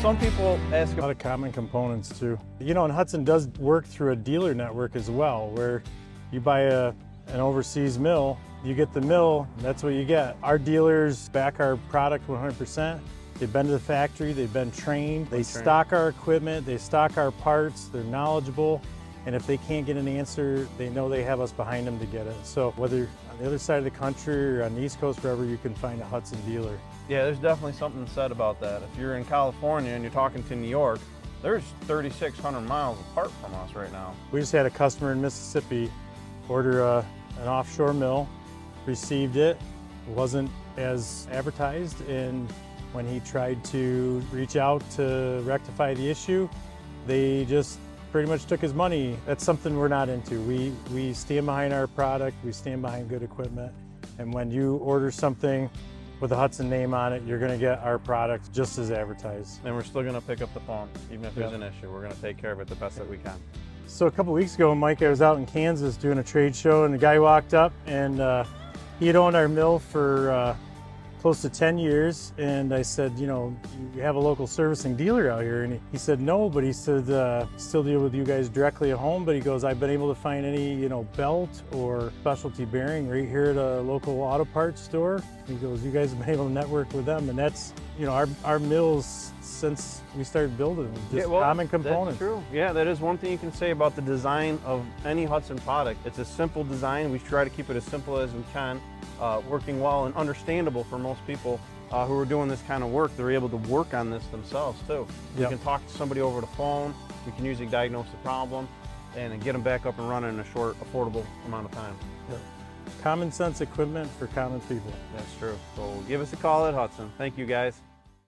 some people ask A lot of common components too. You know, and Hud-son does work through a dealer network as well, where you buy an overseas mill, you get the mill, that's what you get. Our dealers back our product 100%. They've been to the factory, they've been trained, they stock our equipment, they stock our parts, they're knowledgeable, and if they can't get an answer, they know they have us behind them to get it. So whether on the other side of the country or on the East Coast, wherever, you can find a Hud-son dealer. Yeah, there's definitely something said about that. If you're in California and you're talking to New York, there's 3,600 miles apart from us right now. We just had a customer in Mississippi order an offshore mill, received it, wasn't as advertised, and when he tried to reach out to rectify the issue, they just pretty much took his money. That's something we're not into. We stand behind our product, we stand behind good equipment, and when you order something with a Hud-son name on it, you're going to get our product just as advertised. And we're still going to pick up the phone, even if there's an issue. We're going to take care of it the best that we can. So a couple weeks ago, Mike, I was out in Kansas doing a trade show, and the guy walked up, and he had owned our mill for close to 10 years, and I said, you know, you have a local servicing dealer out here, and he said no, but he said still deal with you guys directly at home, but he goes, I've been able to find any, you know, belt or specialty bearing right here at a local auto parts store. He goes, you guys have been able to network with them, and that's, you know, our mills since we started building them, just common components. That's true. Yeah, that is one thing you can say about the design of any Hud-son product. It's a simple design. We try to keep it as simple as we can, working well and understandable for most people who are doing this kind of work. They're able to work on this themselves too. You can talk to somebody over the phone. We can usually diagnose the problem and then get them back up and running in a short, affordable amount of time. Common sense equipment for common people. That's true. So give us a call at Hud-son. Thank you, guys.